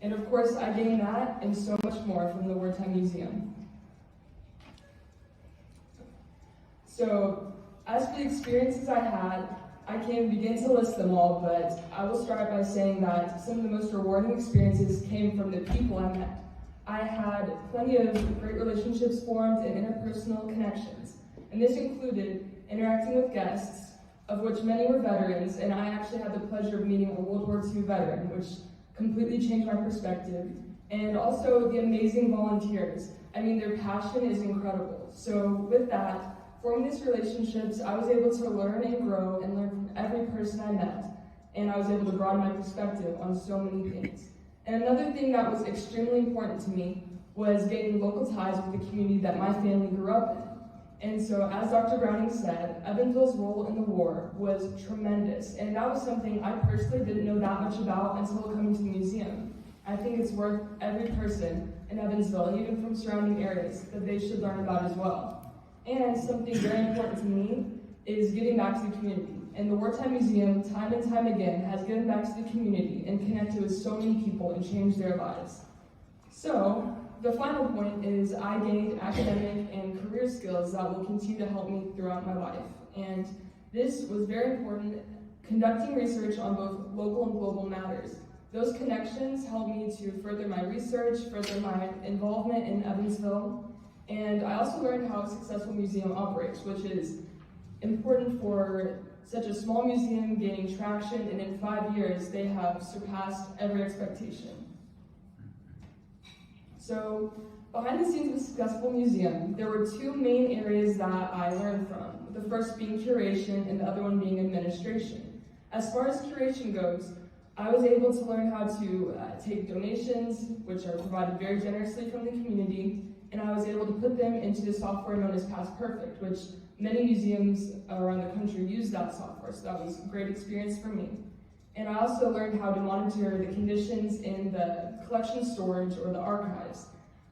And of course, I gained that and so much more from the Wartime Museum. So, as for the experiences I had, I can begin to list them all, but I will start by saying that some of the most rewarding experiences came from the people I met. I had plenty of great relationships formed and interpersonal connections, and this included interacting with guests, of which many were veterans, and I actually had the pleasure of meeting a World War II veteran, which completely changed my perspective, and also the amazing volunteers. I mean, their passion is incredible. So with that, forming these relationships, I was able to learn and grow and learn from every person I met, and I was able to broaden my perspective on so many things. And another thing that was extremely important to me was gaining local ties with the community that my family grew up in. And so, as Dr. Browning said, Evansville's role in the war was tremendous, and that was something I personally didn't know that much about until coming to the museum. I think it's worth every person in Evansville, and even from surrounding areas, that they should learn about as well. And something very important to me is giving back to the community. And the Wartime Museum, time and time again, has given back to the community and connected with so many people and changed their lives. So, the final point is I gained academic and career skills that will continue to help me throughout my life. And this was very important, conducting research on both local and global matters. Those connections helped me to further my research, further my involvement in Evansville, and I also learned how a successful museum operates, which is important for such a small museum gaining traction, and in 5 years, they have surpassed every expectation. So, behind the scenes of a successful museum, there were two main areas that I learned from. The first being curation, and the other one being administration. As far as curation goes, I was able to learn how to take donations, which are provided very generously from the community, and I was able to put them into the software known as Past Perfect, which many museums around the country use that software, so that was a great experience for me. And I also learned how to monitor the conditions in the collection storage or the archives.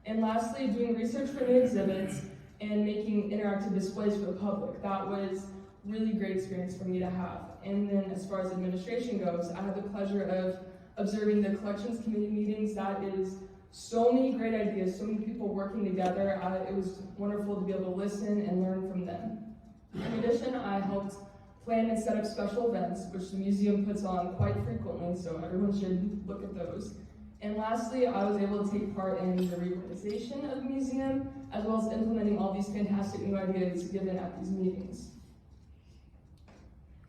And lastly, doing research for new exhibits and making interactive displays for the public. That was really great experience for me to have. And then as far as administration goes, I had the pleasure of observing the collections committee meetings. That is so many great ideas, so many people working together. It was wonderful to be able to listen and learn from them. In addition, I helped plan and set up special events, which the museum puts on quite frequently, so everyone should look at those. And lastly, I was able to take part in the reorganization of the museum, as well as implementing all these fantastic new ideas given at these meetings.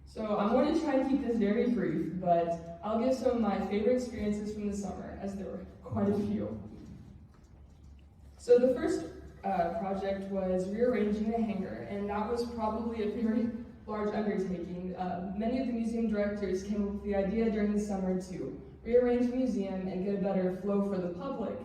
So I'm going to try and keep this very brief, but I'll give some of my favorite experiences from the summer, as there were quite a few. So the first project was rearranging the hangar, and that was probably a very large undertaking. Many of the museum directors came up with the idea during the summer to rearrange the museum and get a better flow for the public.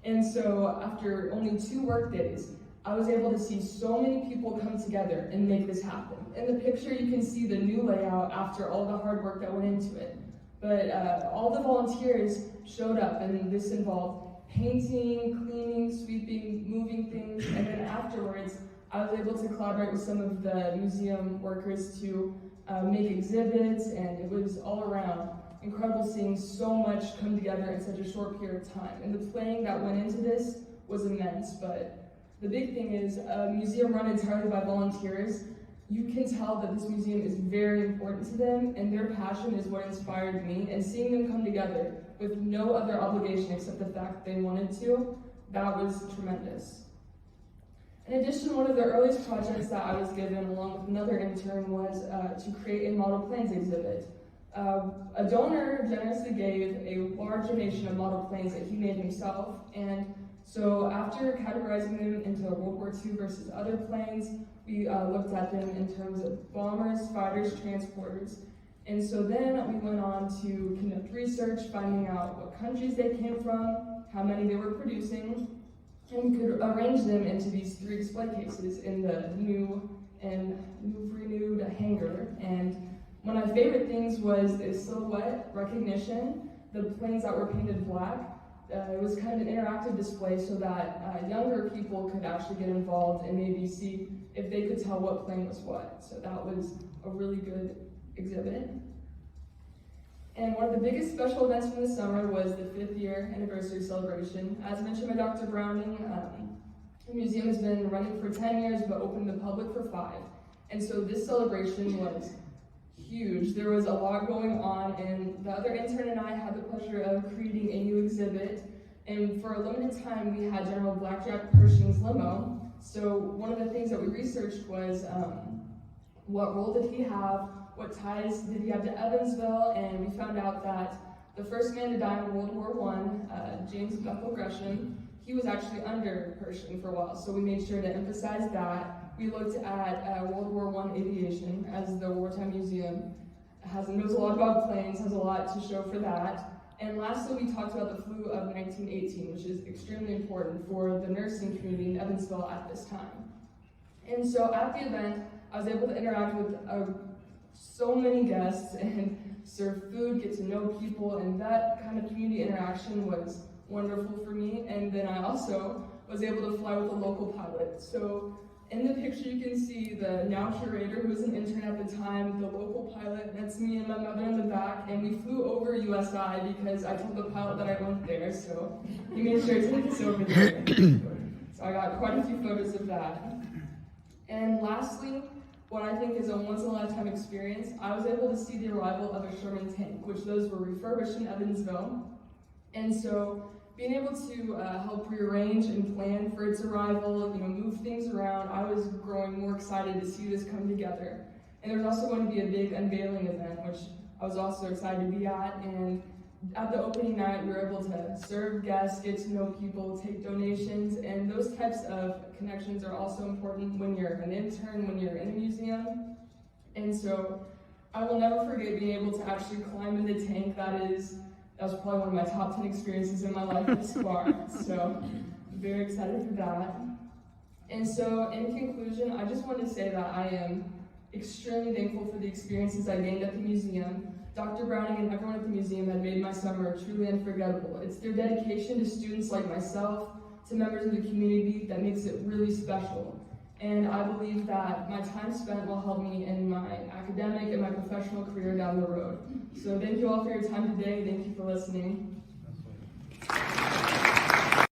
And so after only 2 work days, I was able to see so many people come together and make this happen. In the picture, you can see the new layout after all the hard work that went into it. But all the volunteers showed up, and this involved painting, cleaning, sweeping, moving things, and then afterwards, I was able to collaborate with some of the museum workers to make exhibits, and it was all around incredible seeing so much come together in such a short period of time. And the planning that went into this was immense, but the big thing is a museum run entirely by volunteers. You can tell that this museum is very important to them, and their passion is what inspired me, and seeing them come together with no other obligation except the fact that they wanted to, that was tremendous. In addition, one of the earliest projects that I was given along with another intern was to create a model planes exhibit. A donor generously gave a large donation of model planes that he made himself, and so after categorizing them into World War II versus other planes, we looked at them in terms of bombers, fighters, transporters. And so then we went on to conduct research, finding out what countries they came from, how many they were producing, and we could arrange them into these 3 display cases in the new and renewed hangar. And one of my favorite things was the silhouette recognition, the planes that were painted black. It was kind of an interactive display so that younger people could actually get involved and maybe see if they could tell what plane was what. So that was a really good exhibit. And one of the biggest special events from the summer was the 5th year anniversary celebration. As mentioned by Dr. Browning, the museum has been running for 10 years but open to the public for 5. And so this celebration was huge. There was a lot going on, and the other intern and I had the pleasure of creating a new exhibit. And for a limited time, we had General Blackjack Pershing's limo. So one of the things that we researched was what role did he have, what ties did he have to Evansville, and we found out that the first man to die in World War I, James Bethel Gresham, he was actually under Pershing for a while, so we made sure to emphasize that. We looked at World War I aviation, as the Wartime Museum knows a lot about planes, has a lot to show for that. And lastly, we talked about the flu of 1918, which is extremely important for the nursing community in Evansville at this time. And so at the event, I was able to interact with so many guests and serve food, get to know people, and that kind of community interaction was wonderful for me. And then I also was able to fly with a local pilot. So in the picture you can see the now curator, who was an intern at the time, the local pilot, that's me and my mother in the back, and we flew over USI because I told the pilot that I went there, so he made sure to take us over there. So I got quite a few photos of that. And lastly, what I think is a once-in-a-lifetime experience, I was able to see the arrival of a Sherman tank, which those were refurbished in Evansville. And so being able to help rearrange and plan for its arrival, move things around, I was growing more excited to see this come together. And there's also going to be a big unveiling event, which I was also excited to be at. And at the opening night, we were able to serve guests, get to know people, take donations, and those types of connections are also important when you're an intern, when you're in a museum. And so I will never forget being able to actually climb in the tank. That was probably one of my top 10 experiences in my life thus far. So I'm very excited for that. And so in conclusion, I just wanted to say that I am extremely thankful for the experiences I gained at the museum. Dr. Browning and everyone at the museum had made my summer truly unforgettable. It's their dedication to students like myself, to members of the community, that makes it really special. And I believe that my time spent will help me in my academic and my professional career down the road. So thank you all for your time today. Thank you for listening.